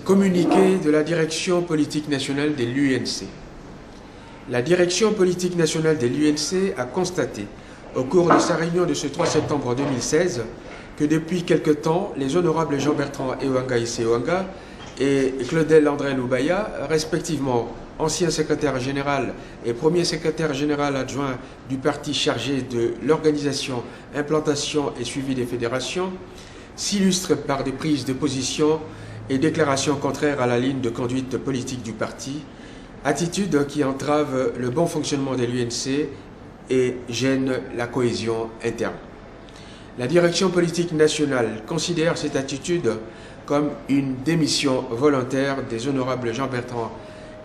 Communiqué de la direction politique nationale de l'UNC. La direction politique nationale de l'UNC a constaté, au cours de sa réunion de ce 3 septembre 2016, que depuis quelque temps, les honorables Jean-Bertrand Ewanga Issé-Ewanga et Claudel André Loubaya, respectivement ancien secrétaire général et premier secrétaire général adjoint du parti chargé de l'organisation, implantation et suivi des fédérations, s'illustrent par des prises de position et déclarations contraires à la ligne de conduite politique du parti, attitude qui entrave le bon fonctionnement de l'UNC et gêne la cohésion interne. La direction politique nationale considère cette attitude comme une démission volontaire des honorables Jean-Bertrand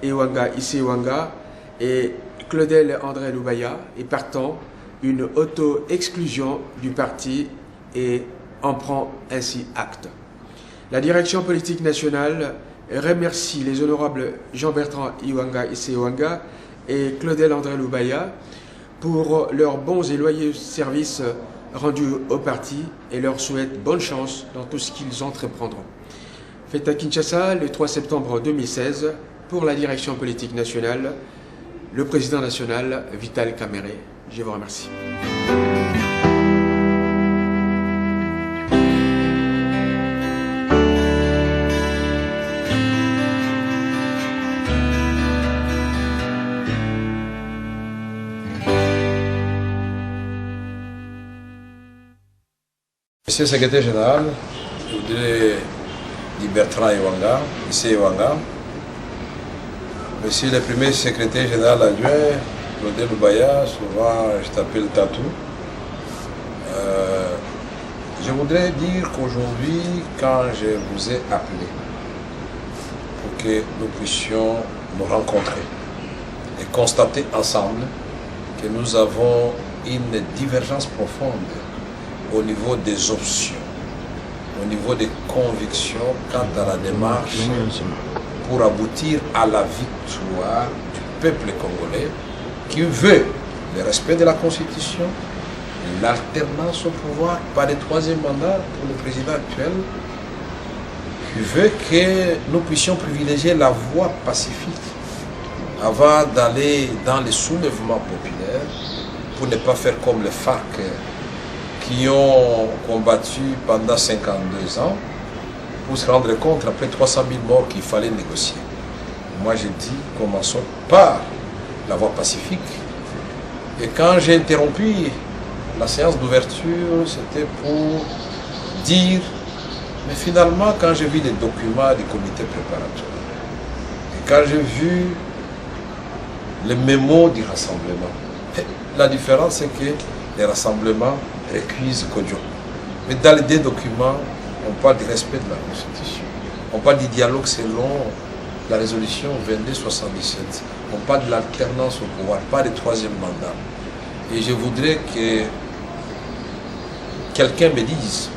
Ewanga Issé-Ewanga et Claudel André Loubaya et partant une auto-exclusion du parti et en prend ainsi acte. La direction politique nationale remercie les honorables Jean-Bertrand Ewanga Issé-Ewanga et Claudel André Loubaya pour leurs bons et loyaux services rendus au parti et leur souhaite bonne chance dans tout ce qu'ils entreprendront. Fait à Kinshasa le 3 septembre 2016 pour la direction politique nationale, le président national Vital Kamerhe. Je vous remercie. Monsieur le secrétaire général, je voudrais dire Bertrand Ewanga, Issé-Ewanga. Monsieur le premier secrétaire général adjoint, Claudel Loubaya, souvent je t'appelle Tatou. Je voudrais dire qu'aujourd'hui, quand je vous ai appelé pour que nous puissions nous rencontrer et constater ensemble que nous avons une divergence profonde au niveau des options, au niveau des convictions quant à la démarche pour aboutir à la victoire du peuple congolais qui veut le respect de la Constitution, l'alternance au pouvoir par le troisième mandat pour le président actuel, qui veut que nous puissions privilégier la voie pacifique avant d'aller dans les soulèvements populaires pour ne pas faire comme les FARC qui ont combattu pendant 52 ans pour se rendre compte après 300 000 morts qu'il fallait négocier. Moi j'ai dit, commençons par la voie pacifique. Et quand j'ai interrompu la séance d'ouverture, c'était pour dire, mais finalement quand j'ai vu les documents des comités préparatoires, et quand j'ai vu les mémos du rassemblement, la différence c'est que les rassemblements récusent Kodjo. Mais dans les deux documents, on parle du respect de la Constitution. On parle du dialogue selon la résolution 2277. On parle de l'alternance au pouvoir, pas du troisième mandat. Et je voudrais que quelqu'un me dise,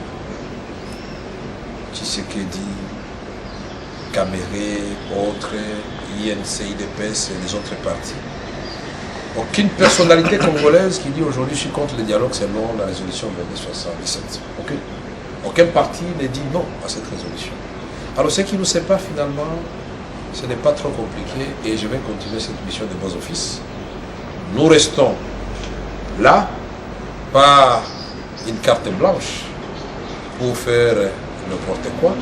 Tshisekedi, Kamerhe, autres, INC, IDPS et les autres partis. Aucune personnalité congolaise qui dit aujourd'hui je suis contre le dialogue selon la résolution 2277. Aucun parti ne dit non à cette résolution. Alors ce qui nous sépare finalement, ce n'est pas trop compliqué et je vais continuer cette mission de bons offices. Nous restons là, pas une carte blanche pour faire n'importe quoi.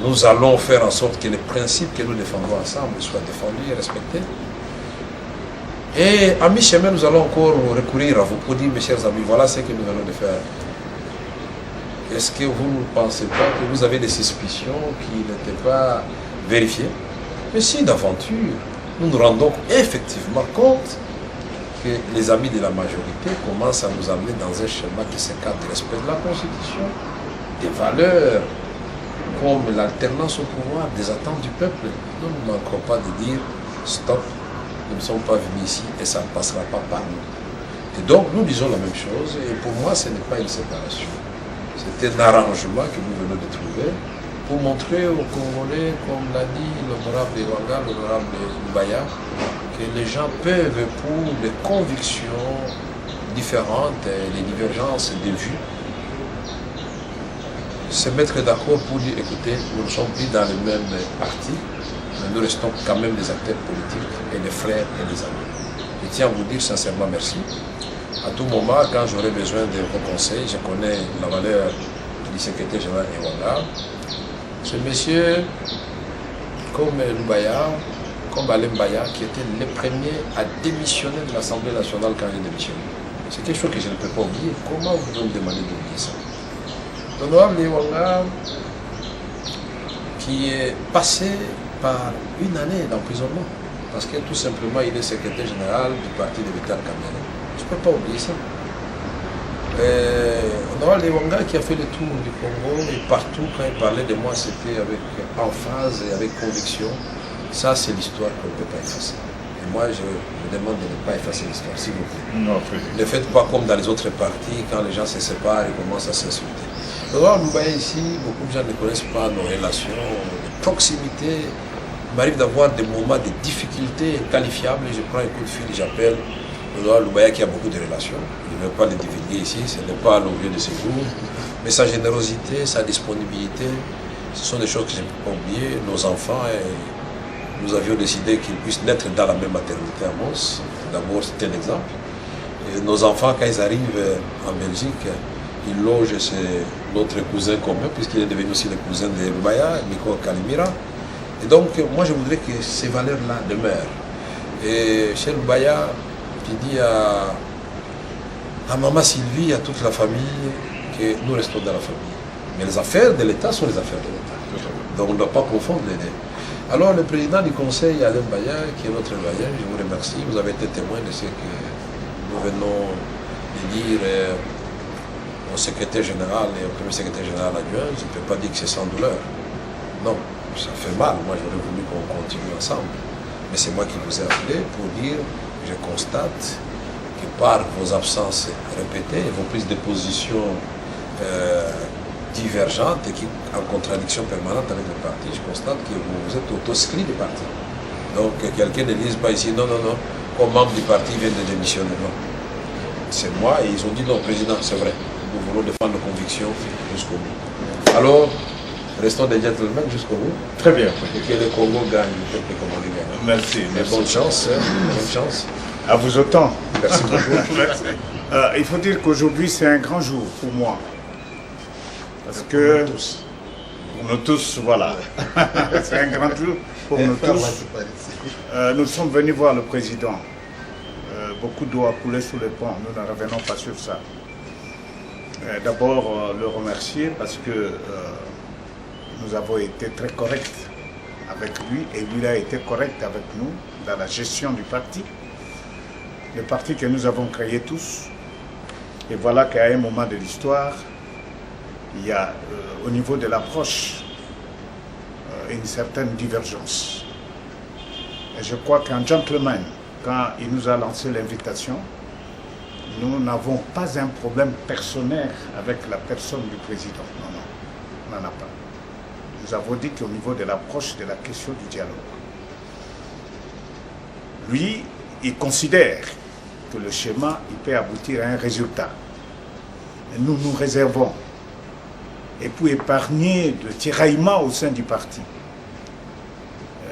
Nous allons faire en sorte que les principes que nous défendons ensemble soient défendus et respectés. Et à mi-chemin, nous allons encore recourir à vous pour dire, mes chers amis, voilà ce que nous allons faire. Est-ce que vous ne pensez pas que vous avez des suspicions qui n'étaient pas vérifiées? Mais si d'aventure, nous nous rendons effectivement compte que les amis de la majorité commencent à nous amener dans un schéma qui s'écarte du respect de la Constitution, des valeurs comme l'alternance au pouvoir, des attentes du peuple, nous ne manquerons pas de dire stop. Nous ne sommes pas venus ici et ça ne passera pas par nous. Et donc nous disons la même chose et pour moi ce n'est pas une séparation. C'est un arrangement que nous venons de trouver pour montrer aux Congolais, comme l'a dit l'honorable Ewanga, l'honorable Loubaya, que les gens peuvent pour les convictions différentes et les divergences de vues se mettre d'accord pour dire, écoutez, nous ne sommes plus dans le même parti, mais nous restons quand même des acteurs politiques et des frères et des amis. Je tiens à vous dire sincèrement merci. À tout moment, quand j'aurai besoin de vos conseils, je connais la valeur du secrétaire général Ewanga. Ce monsieur, comme Loubaya, comme Alain Baya, qui était le premier à démissionner de l'Assemblée nationale quand j'ai démissionné. C'est quelque chose que je ne peux pas oublier. Comment vous pouvez me demander d'oublier ça? L'honorable Ewanga, qui est passé par une année d'emprisonnement, parce que tout simplement il est secrétaire général du parti de Vital Kamerhe. Je ne peux pas oublier ça. L'honorable Ewanga qui a fait le tour du Congo, et partout quand il parlait de moi, c'était avec emphase et avec conviction. Ça, c'est l'histoire qu'on ne peut pas effacer. Et moi, je demande de ne pas effacer l'histoire, s'il vous plaît. Non, ne faites pas comme dans les autres partis, quand les gens se séparent et commencent à s'insulter. Alors, nous voyons ici, beaucoup de gens ne connaissent pas nos relations de proximité. Il m'arrive d'avoir des moments de difficultés inqualifiables. Je prends un coup de fil, j'appelle Edouard Loubaya qui a beaucoup de relations. Je ne vais pas les divulguer ici, ce n'est pas l'objet de ce cours. Mais sa générosité, sa disponibilité, ce sont des choses que je ne peux pas oublier. Nos enfants, nous avions décidé qu'ils puissent naître dans la même maternité à Mons. D'abord, c'était un exemple. Et nos enfants, quand ils arrivent en Belgique, ils logent chez notre cousin commun, puisqu'il est devenu aussi le cousin de Loubaya, Nico Kalimira. Et donc, moi, je voudrais que ces valeurs-là demeurent. Et chez Loubaya, je dis à maman Sylvie, à toute la famille, que nous restons dans la famille. Mais les affaires de l'État sont les affaires de l'État. Donc, on ne doit pas confondre les deux. Alors, le président du conseil, Alain Baya, qui est notre doyen, je vous remercie. Vous avez été témoin de ce que nous venons de dire au secrétaire général et au premier secrétaire général adjoint. Je ne peux pas dire que c'est sans douleur. Non, ça fait mal. Moi, j'aurais voulu qu'on continue ensemble. Mais c'est moi qui vous ai appelé pour dire que je constate que par vos absences répétées, vos prises de position divergentes et qui en contradiction permanente avec le parti, je constate que vous êtes autoscrit du parti. Donc quelqu'un ne dise pas ici, non, comme membre du parti, il vient de démissionner. Non. C'est moi et ils ont dit non, président, c'est vrai. Nous voulons défendre nos convictions jusqu'au bout. Alors, restons des gentlemen jusqu'au bout. Très bien. Et que le Congo gagne, le peuple congolais gagne. Merci. Mais bonne chance. Bonne chance. À vous autant. Merci beaucoup. Merci. Il faut dire qu'aujourd'hui, c'est un grand jour pour moi. Parce que pour nous tous, voilà. C'est un grand jour pour nous tous. Nous sommes venus voir le président. Beaucoup d'eau a coulé sous les ponts. Nous ne revenons pas sur ça. D'abord, le remercier parce que nous avons été très corrects avec lui et lui a été correct avec nous dans la gestion du parti. Le parti que nous avons créé tous. Et voilà qu'à un moment de l'histoire, il y a au niveau de l'approche une certaine divergence. Et je crois qu'un gentleman, quand il nous a lancé l'invitation, nous n'avons pas un problème personnel avec la personne du président. Non, on n'en a pas. Nous avons dit qu'au niveau de l'approche de la question du dialogue, lui, il considère que le schéma, il peut aboutir à un résultat. Et nous nous réservons. Et pour épargner le tiraillement au sein du parti,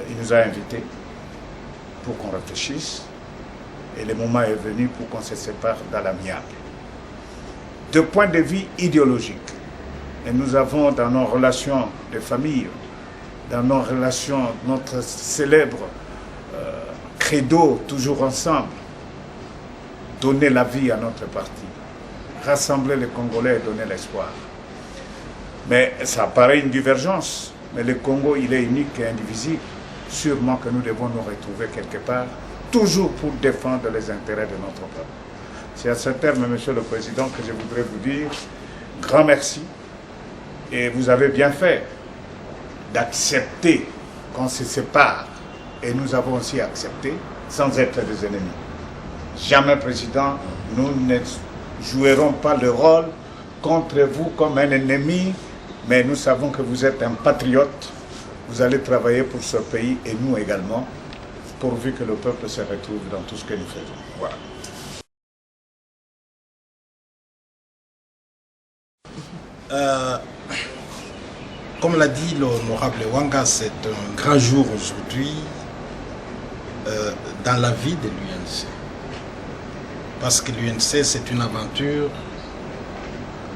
il nous a invités pour qu'on réfléchisse. Et le moment est venu pour qu'on se sépare dans l'amiable. De point de vue idéologique, et nous avons dans nos relations de famille, dans nos relations, notre célèbre credo, toujours ensemble, donner la vie à notre parti, rassembler les Congolais et donner l'espoir. Mais ça paraît une divergence, mais le Congo, il est unique et indivisible. Sûrement que nous devons nous retrouver quelque part, toujours pour défendre les intérêts de notre peuple. C'est à ce terme, Monsieur le Président, que je voudrais vous dire grand merci. Et vous avez bien fait d'accepter qu'on se sépare. Et nous avons aussi accepté sans être des ennemis. Jamais, Président, nous ne jouerons pas le rôle contre vous comme un ennemi, mais nous savons que vous êtes un patriote. Vous allez travailler pour ce pays et nous également, pourvu que le peuple se retrouve dans tout ce que nous faisons. Voilà. comme l'a dit l'honorable Wanga, c'est un grand jour aujourd'hui dans la vie de l'UNC. Parce que l'UNC, c'est une aventure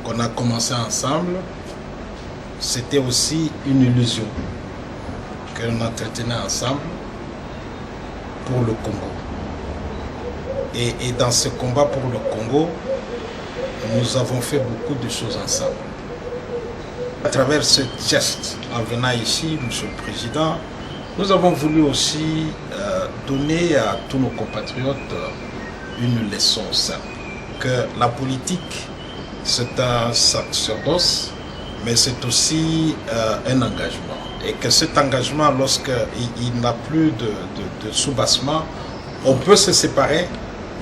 qu'on a commencé ensemble. C'était aussi une illusion que l'on entretenait ensemble pour le Congo. Et dans ce combat pour le Congo, nous avons fait beaucoup de choses ensemble. À travers ce geste, en venant ici, Monsieur le Président, nous avons voulu aussi donner à tous nos compatriotes une leçon simple. Que la politique, c'est un sacerdoce, mais c'est aussi un engagement. Et que cet engagement, lorsqu'il n'a plus de soubassement, on peut se séparer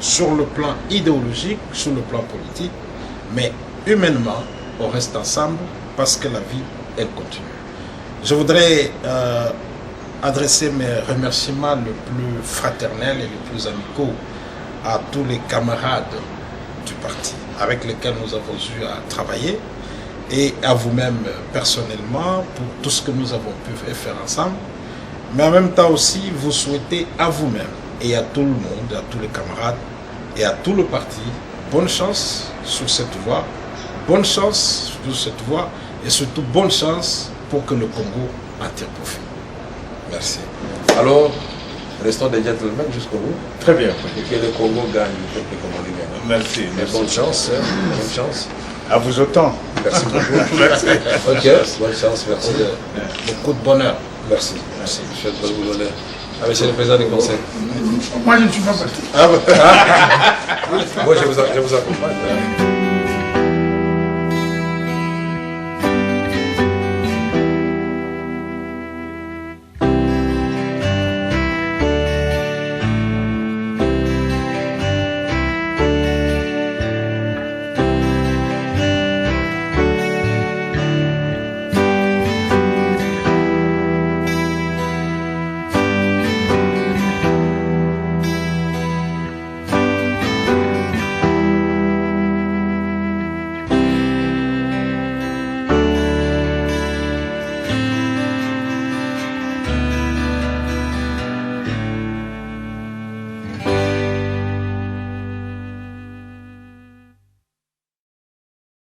sur le plan idéologique, sur le plan politique, mais humainement, on reste ensemble parce que la vie, elle continue. Je voudrais adresser mes remerciements les plus fraternels et les plus amicaux à tous les camarades du parti avec lesquels nous avons eu à travailler et à vous-même personnellement pour tout ce que nous avons pu faire ensemble. Mais en même temps aussi, vous souhaitez à vous-même et à tout le monde, à tous les camarades et à tout le parti, bonne chance sur cette voie, bonne chance sur cette voie et surtout bonne chance pour que le Congo en tire profit. Merci. Alors, restons des gentlemen jusqu'au bout. Très bien. Et que le Congo gagne, le peuple congolais gagne. Merci. Mais bonne chance, hein. Bonne chance. À vous autant. Merci beaucoup. Merci. Ok, bonne chance, merci. Beaucoup de bonheur. Merci. Merci. Je souhaite vous donner. Ah, monsieur le président du conseil. Moi, je ne suis pas parti. Moi, je vous accompagne.